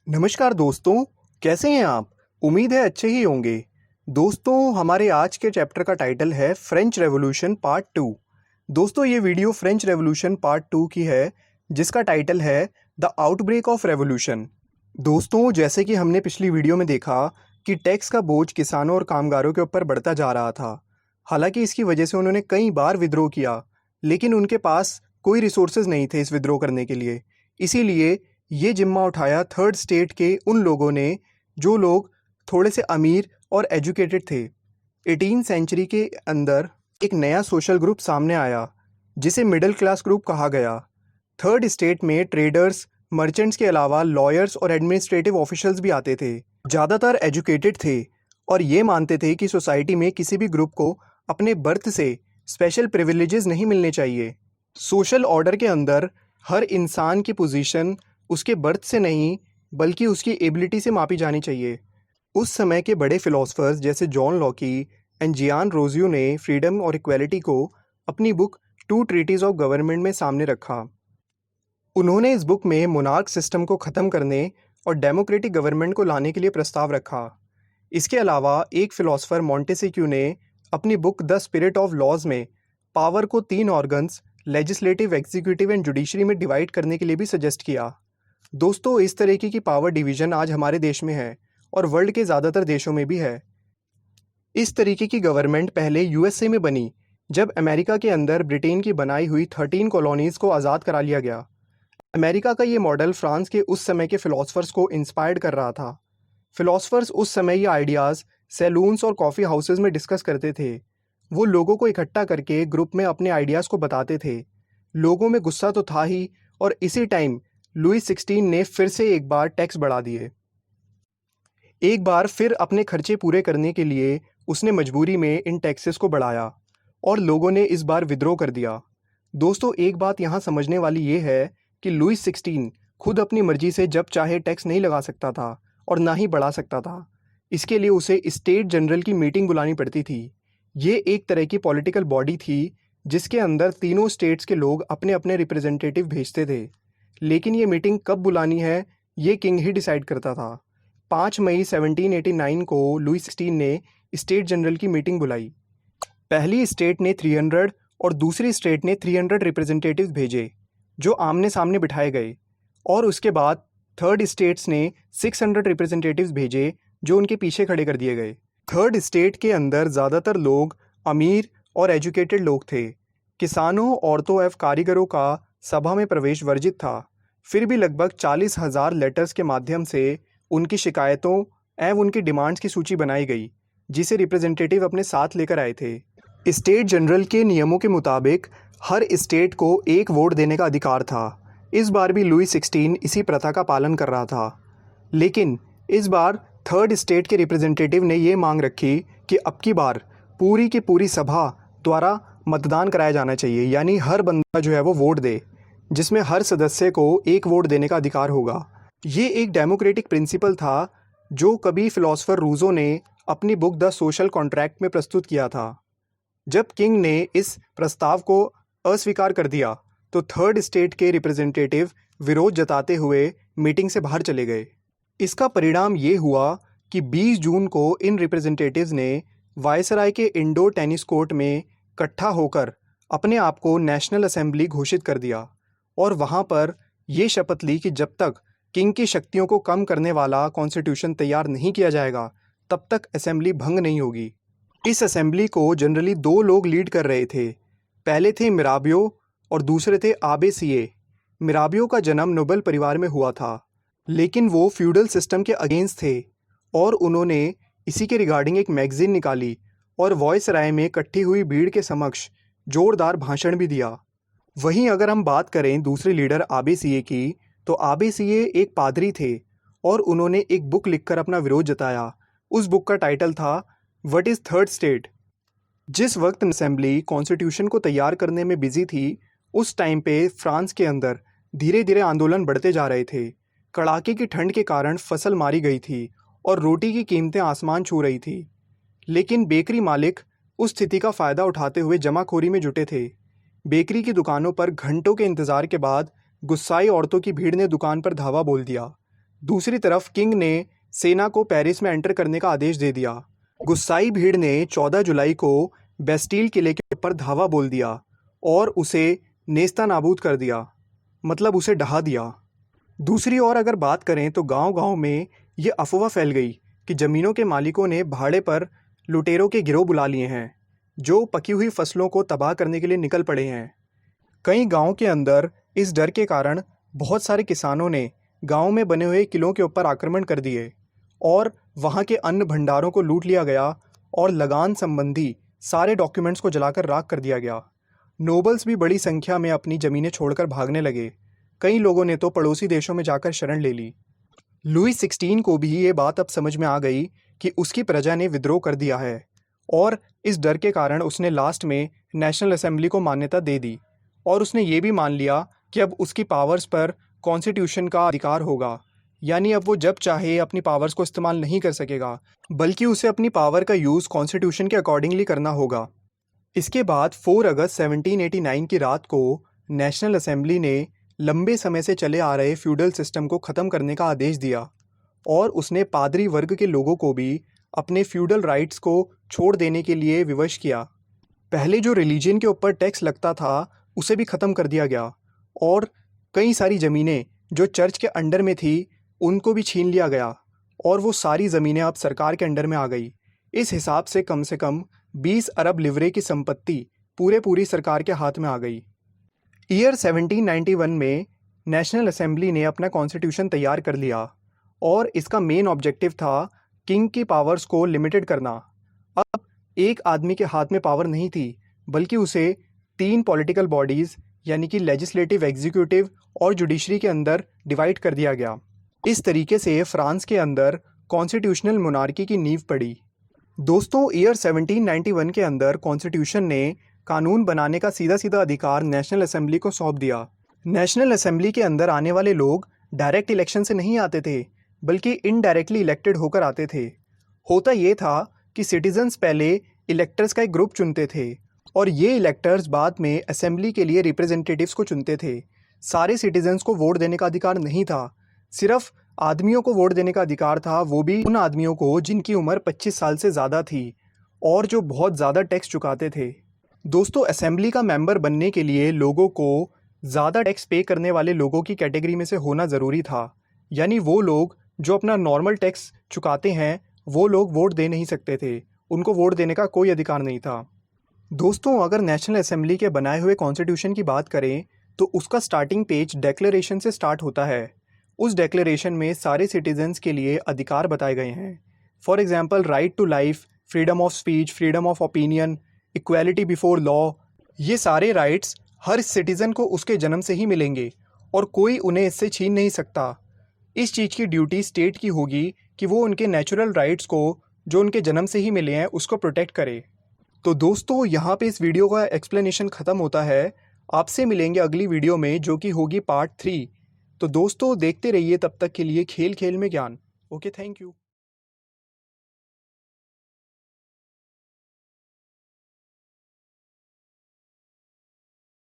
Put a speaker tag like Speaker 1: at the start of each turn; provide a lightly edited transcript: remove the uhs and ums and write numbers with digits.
Speaker 1: नमस्कार दोस्तों, कैसे हैं आप? उम्मीद है अच्छे ही होंगे। दोस्तों, हमारे आज के चैप्टर का टाइटल है फ्रेंच रेवोल्यूशन पार्ट 2। दोस्तों, ये वीडियो फ्रेंच रेवोल्यूशन पार्ट 2 की है, जिसका टाइटल है द आउटब्रेक ऑफ रेवोल्यूशन। दोस्तों, जैसे कि हमने पिछली वीडियो में देखा कि टैक्स का बोझ किसानों और कामगारों के ऊपर बढ़ता जा रहा था। हालांकि इसकी वजह से उन्होंने कई बार विद्रोह किया, लेकिन उनके पास कोई रिसोर्सेज नहीं थे इस विद्रोह करने के लिए। इसीलिए ये जिम्मा उठाया थर्ड स्टेट के उन लोगों ने जो लोग थोड़े से अमीर और एजुकेटेड थे। 18 सेंचुरी के अंदर एक नया सोशल ग्रुप सामने आया, जिसे मिडिल क्लास ग्रुप कहा गया। थर्ड स्टेट में ट्रेडर्स, मर्चेंट्स के अलावा लॉयर्स और एडमिनिस्ट्रेटिव ऑफिशियल्स भी आते थे। ज़्यादातर एजुकेटेड थे और ये मानते थे कि सोसाइटी में किसी भी ग्रुप को अपने बर्थ से स्पेशल प्रिविलेजेस नहीं मिलने चाहिए। सोशल ऑर्डर के अंदर हर इंसान की पोजीशन उसके बर्थ से नहीं बल्कि उसकी एबिलिटी से मापी जानी चाहिए। उस समय के बड़े फिलोसफर्स जैसे John Locke and Jean Rousseau ने फ्रीडम और इक्वालिटी को अपनी book two treatises of government में सामने रखा। उन्होंने इस बुक में मोनार्क सिस्टम को ख़त्म करने और डेमोक्रेटिक गवर्नमेंट को लाने के लिए प्रस्ताव रखा। इसके अलावा एक फिलोसफर मॉन्टेस्क्यू ने अपनी book the spirit of laws में पावर को 3 organs legislative, executive and judiciary में डिवाइड करने के लिए भी सजेस्ट किया। दोस्तों, इस तरीके की पावर डिवीज़न आज हमारे देश में है और वर्ल्ड के ज़्यादातर देशों में भी है। इस तरीके की गवर्नमेंट पहले यूएसए में बनी, जब अमेरिका के अंदर ब्रिटेन की बनाई हुई 13 कॉलोनीज़ को आज़ाद करा लिया गया। अमेरिका का ये मॉडल फ्रांस के उस समय के फ़िलासफ़र्स को इंस्पायर्ड कर रहा था। फ़िलासफ़र्स उस समय ये आइडियाज़ सैलून्स और कॉफ़ी हाउसेज़ में डिस्कस करते थे। वो लोगों को इकट्ठा करके ग्रुप में अपने आइडियाज़ को बताते थे। लोगों में गुस्सा तो था ही, और इसी टाइम लुई 16 ने फिर से एक बार टैक्स बढ़ा दिए। एक बार फिर अपने खर्चे पूरे करने के लिए उसने मजबूरी में इन टैक्सेस को बढ़ाया और लोगों ने इस बार विद्रोह कर दिया। दोस्तों, एक बात यहाँ समझने वाली ये है कि लुई 16 खुद अपनी मर्जी से जब चाहे टैक्स नहीं लगा सकता था और ना ही बढ़ा सकता था। इसके लिए उसे स्टेट जनरल की मीटिंग बुलानी पड़ती थी। ये एक तरह की पॉलिटिकल बॉडी थी जिसके अंदर तीनों स्टेट्स के लोग अपने अपने रिप्रेजेंटेटिव भेजते थे। लेकिन ये मीटिंग कब बुलानी है, ये किंग ही डिसाइड करता था। 5 मई 1789 को लुई 16 ने स्टेट जनरल की मीटिंग बुलाई। पहली स्टेट ने 300 और दूसरी स्टेट ने 300 रिप्रेजेंटेटिव्स भेजे, जो आमने सामने बिठाए गए। और उसके बाद थर्ड स्टेट्स ने 600 रिप्रेजेंटेटिव्स भेजे, जो उनके पीछे खड़े कर दिए गए। थर्ड स्टेट के अंदर ज़्यादातर लोग अमीर और एजुकेटेड लोग थे। किसानों, औरतों एवं कारीगरों का सभा में प्रवेश वर्जित था। फिर भी लगभग 40,000 लेटर्स के माध्यम से उनकी शिकायतों एवं उनकी डिमांड्स की सूची बनाई गई, जिसे रिप्रेजेंटेटिव अपने साथ लेकर आए थे। स्टेट जनरल के नियमों के मुताबिक हर स्टेट को एक वोट देने का अधिकार था। इस बार भी लुई 16 इसी प्रथा का पालन कर रहा था। लेकिन इस बार थर्ड स्टेट के रिप्रेजेंटेटिव ने ये मांग रखी कि अब की बार पूरी की पूरी सभा द्वारा मतदान कराया जाना चाहिए, यानी हर बंदा जो है वो वोट दे, जिसमें हर सदस्य को एक वोट देने का अधिकार होगा। ये एक डेमोक्रेटिक प्रिंसिपल था जो कभी फिलोसोफर रूसो ने अपनी बुक द सोशल कॉन्ट्रैक्ट में प्रस्तुत किया था। जब किंग ने इस प्रस्ताव को अस्वीकार कर दिया तो थर्ड स्टेट के रिप्रेजेंटेटिव विरोध जताते हुए मीटिंग से बाहर चले गए। इसका परिणाम ये हुआ कि 20 जून को इन रिप्रेजेंटेटिव्स ने वायसराय के इंडोर टेनिस कोर्ट में इकट्ठा होकर अपने आप को नेशनल असेंबली घोषित कर दिया और वहाँ पर ये शपथ ली कि जब तक किंग की शक्तियों को कम करने वाला कॉन्स्टिट्यूशन तैयार नहीं किया जाएगा, तब तक असेंबली भंग नहीं होगी। इस असेंबली को जनरली 2 लोग लीड कर रहे थे। पहले थे मिराबियो और दूसरे थे आबे सिए। मिराबियो का जन्म नोबल परिवार में हुआ था, लेकिन वो फ्यूडल सिस्टम के अगेंस्ट थे और उन्होंने इसी के रिगार्डिंग एक मैगजीन निकाली और वॉइस राय में इकट्ठी हुई भीड़ के समक्ष जोरदार भाषण भी दिया। वहीं अगर हम बात करें दूसरे लीडर आबे सिए की, तो आबे सिए एक पादरी थे और उन्होंने एक बुक लिखकर अपना विरोध जताया। उस बुक का टाइटल था व्हाट इज़ थर्ड स्टेट। जिस वक्त असेंबली कॉन्स्टिट्यूशन को तैयार करने में बिजी थी, उस टाइम पे फ्रांस के अंदर धीरे धीरे आंदोलन बढ़ते जा रहे थे। कड़ाके की ठंड के कारण फसल मारी गई थी और रोटी की कीमतें आसमान छू रही थी। लेकिन बेकरी मालिक उस स्थिति का फ़ायदा उठाते हुए जमाखोरी में जुटे थे। बेकरी की दुकानों पर घंटों के इंतज़ार के बाद गुस्साई औरतों की भीड़ ने दुकान पर धावा बोल दिया। दूसरी तरफ किंग ने सेना को पेरिस में एंटर करने का आदेश दे दिया। गुस्साई भीड़ ने 14 जुलाई को बेस्टील किले के ऊपर धावा बोल दिया और उसे नेस्तनाबूद कर दिया, मतलब उसे ढहा दिया। दूसरी ओर अगर बात करें तो गांव-गांव में ये अफवाह फैल गई कि ज़मीनों के मालिकों ने भाड़े पर लुटेरों के गिरोह बुला लिए हैं, जो पकी हुई फसलों को तबाह करने के लिए निकल पड़े हैं। कई गांव के अंदर इस डर के कारण बहुत सारे किसानों ने गांव में बने हुए किलों के ऊपर आक्रमण कर दिए और वहां के अन्न भंडारों को लूट लिया गया और लगान संबंधी सारे डॉक्यूमेंट्स को जलाकर राख कर दिया गया। नोबल्स भी बड़ी संख्या में अपनी ज़मीनें छोड़कर भागने लगे। कई लोगों ने तो पड़ोसी देशों में जाकर शरण ले ली। लुई 16 को भी ये बात अब समझ में आ गई कि उसकी प्रजा ने विद्रोह कर दिया है और इस डर के कारण उसने लास्ट में नेशनल असेंबली को मान्यता दे दी और उसने ये भी मान लिया कि अब उसकी पावर्स पर कॉन्स्टिट्यूशन का अधिकार होगा, यानी अब वो जब चाहे अपनी पावर्स को इस्तेमाल नहीं कर सकेगा, बल्कि उसे अपनी पावर का यूज़ कॉन्स्टिट्यूशन के अकॉर्डिंगली करना होगा। इसके बाद 4 अगस्त 1789 की रात को नेशनल असेंबली ने लंबे समय से चले आ रहे फ्यूडल सिस्टम को ख़त्म करने का आदेश दिया और उसने पादरी वर्ग के लोगों को भी अपने फ्यूडल राइट्स को छोड़ देने के लिए विवश किया। पहले जो रिलीजन के ऊपर टैक्स लगता था उसे भी ख़त्म कर दिया गया और कई सारी ज़मीनें जो चर्च के अंडर में थी उनको भी छीन लिया गया और वो सारी ज़मीनें अब सरकार के अंडर में आ गई। इस हिसाब से कम 20 अरब लिवरे की संपत्ति पूरी सरकार के हाथ में आ गई। ईयर 1791 में नेशनल असेंबली ने अपना कॉन्स्टिट्यूशन तैयार कर लिया और इसका मेन ऑब्जेक्टिव था किंग की पावर्स को लिमिटेड करना। अब एक आदमी के हाथ में पावर नहीं थी, बल्कि उसे 3 पॉलिटिकल बॉडीज़ यानी कि लेजिस्लेटिव, एग्जीक्यूटिव और जुडिशरी के अंदर डिवाइड कर दिया गया। इस तरीके से फ्रांस के अंदर कॉन्स्टिट्यूशनल मोनार्की की नींव पड़ी। दोस्तों, ईयर 1791 के अंदर कॉन्स्टिट्यूशन ने कानून बनाने का सीधा अधिकार नेशनल असेंबली को सौंप दिया। नेशनल असेंबली के अंदर आने वाले लोग डायरेक्ट इलेक्शन से नहीं आते थे, बल्कि इनडायरेक्टली इलेक्टेड होकर आते थे। होता ये था कि सिटीजन्स पहले इलेक्टर्स का एक ग्रुप चुनते थे और ये इलेक्टर्स बाद में असेंबली के लिए रिप्रेजेंटेटिव्स को चुनते थे। सारे सिटीजन्स को वोट देने का अधिकार नहीं था, सिर्फ आदमियों को वोट देने का अधिकार था, वो भी उन आदमियों को जिनकी उम्र 25 साल से ज़्यादा थी और जो बहुत ज़्यादा टैक्स चुकाते थे। दोस्तों, असेंबली का मेंबर बनने के लिए लोगों को ज़्यादा टैक्स पे करने वाले लोगों की कैटेगरी में से होना ज़रूरी था, यानी वो लोग जो अपना नॉर्मल टैक्स चुकाते हैं वो लोग वोट दे नहीं सकते थे, उनको वोट देने का कोई अधिकार नहीं था। दोस्तों, अगर नेशनल असेंबली के बनाए हुए कॉन्स्टिट्यूशन की बात करें तो उसका स्टार्टिंग पेज डिक्लेरेशन से स्टार्ट होता है। उस डिक्लेरेशन में सारे सिटीजन्स के लिए अधिकार बताए गए हैं। For example, right to life, freedom of speech, freedom of opinion, equality before law. ये सारे राइट्स हर सिटीज़न को उसके जन्म से ही मिलेंगे और कोई उन्हें इससे छीन नहीं सकता। इस चीज़ की ड्यूटी स्टेट की होगी कि वो उनके नेचुरल राइट्स को जो उनके जन्म से ही मिले हैं उसको प्रोटेक्ट करे। तो दोस्तों, यहाँ पे इस वीडियो का एक्सप्लेनेशन ख़त्म होता है। आपसे मिलेंगे अगली वीडियो में, जो कि होगी पार्ट 3। तो दोस्तों, देखते रहिए, तब तक के लिए खेल खेल में ज्ञान। Okay, thank you.